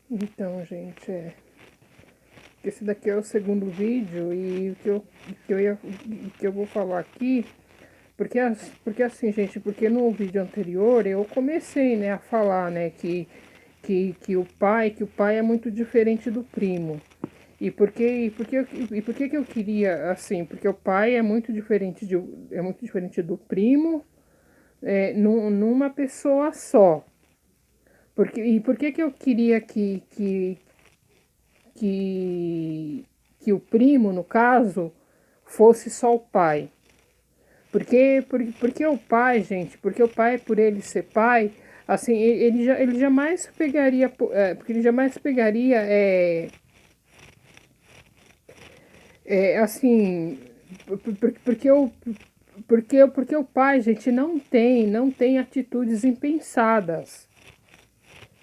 Então, gente, esse daqui é o segundo vídeo e o que eu vou falar aqui, porque assim, gente, porque no vídeo anterior eu comecei, né, a falar, né, que o pai é muito diferente do primo. E por que que eu queria assim? Porque o pai é muito diferente do primo, numa pessoa só. E por que que eu queria que, que o primo, no caso, fosse só o pai? Porque o pai, gente, porque o pai, por ele ser pai, assim, ele jamais pegaria, porque ele jamais pegaria, assim, porque porque o pai, gente, não tem atitudes impensadas,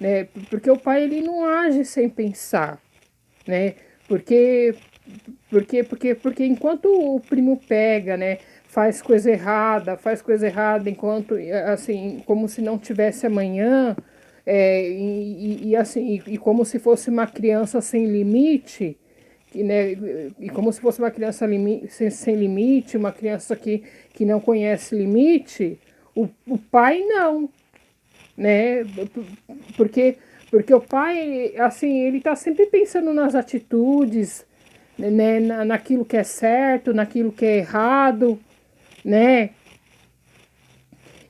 né? Porque o pai, ele não age sem pensar, né? Porque porque enquanto o primo pega, né, faz coisa errada, enquanto, assim, como se não tivesse amanhã, assim, como se fosse uma criança sem limite, né, e como se fosse uma criança sem limite, uma criança que não conhece limite, o pai não, né? Porque, porque o pai, assim, ele tá sempre pensando nas atitudes, né? Naquilo que é certo, naquilo que é errado, né?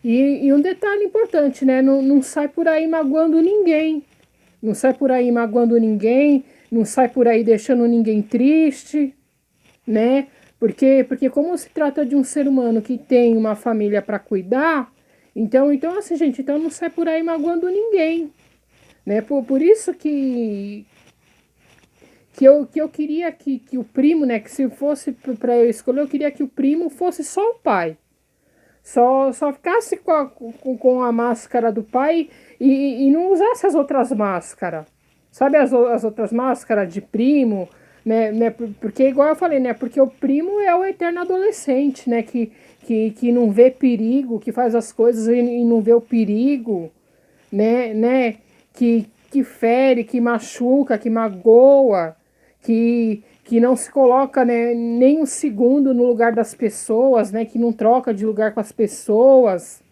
E um detalhe importante, né? Não sai por aí magoando ninguém. Não sai por aí magoando ninguém, não sai por aí deixando ninguém triste, né? Porque como se trata de um ser humano que tem uma família para cuidar, então assim, gente, então não sai por aí magoando ninguém, né? Por isso que eu queria que o primo, né, que se fosse para eu escolher, eu queria que o primo fosse só o pai. Só ficasse com a máscara do pai e não usasse as outras máscaras. Sabe as outras máscaras de primo, né? Porque, igual eu falei, né? Porque o primo é o eterno adolescente, né? Que não vê perigo, que faz as coisas e não vê o perigo, né? Que fere, que machuca, que magoa, que não se coloca, né, nem um segundo no lugar das pessoas, né? Que não troca de lugar com as pessoas,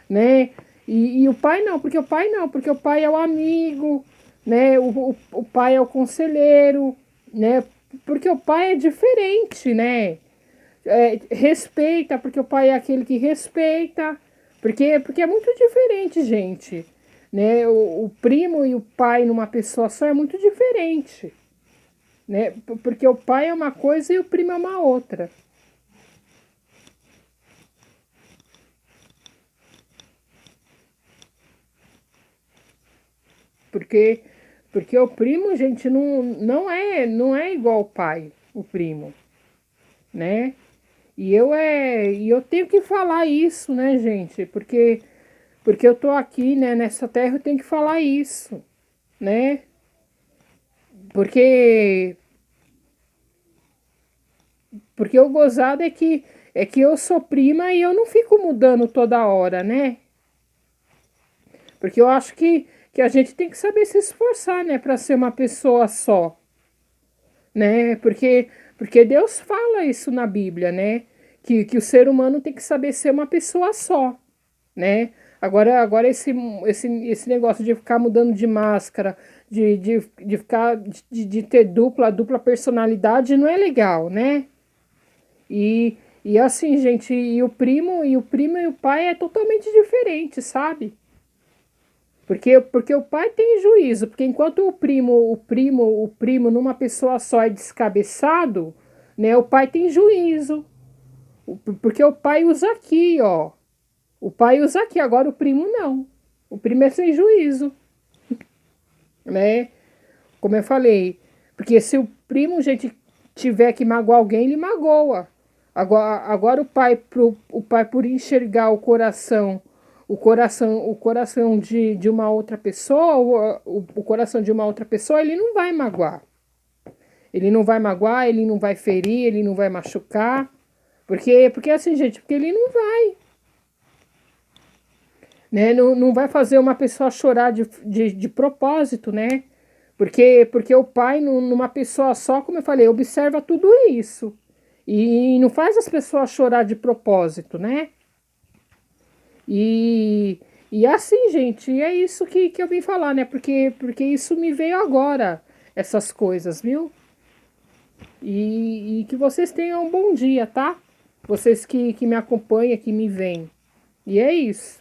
né? E o pai não, porque o pai é o amigo, né? O pai é o conselheiro, né? Porque o pai é diferente, né? Respeita, porque o pai é aquele que respeita, porque é muito diferente, gente, né? O primo e o pai numa pessoa só é muito diferente, né? Porque o pai é uma coisa e o primo é uma outra. Porque porque o primo, gente, não é igual o pai, o primo, né? E eu tenho que falar isso, né, gente? Porque eu tô aqui, né, nessa terra, eu tenho que falar isso, né? Porque porque o gozado é que eu sou prima e eu não fico mudando toda hora, né? Porque eu acho que a gente tem que saber se esforçar, né, para ser uma pessoa só, né? Porque Deus fala isso na Bíblia, né? Que o ser humano tem que saber ser uma pessoa só, né? Agora esse negócio de ficar mudando de máscara, de ter dupla personalidade não é legal, né? E, e assim, gente, e o primo e o pai é totalmente diferente, sabe? Porque o pai tem juízo, porque enquanto o primo numa pessoa só é descabeçado, né? O pai tem juízo. Porque o pai usa aqui, ó. O pai usa aqui, agora o primo não. O primo é sem juízo, né? Como eu falei. Porque se o primo, gente, tiver que magoar alguém, ele magoa. Agora o pai por enxergar o coração de uma outra pessoa, o coração de uma outra pessoa, ele não vai magoar. Ele não vai magoar, ele não vai ferir, ele não vai machucar. Porque assim, gente, porque ele não vai, né? Não vai fazer uma pessoa chorar de propósito, né? Porque o pai, numa pessoa só, como eu falei, observa tudo isso. E não faz as pessoas chorar de propósito, né? E, e assim, gente, é isso que eu vim falar, né? Porque isso me veio agora, essas coisas, viu? E que vocês tenham um bom dia, tá? Vocês que me acompanham, que me veem. E é isso.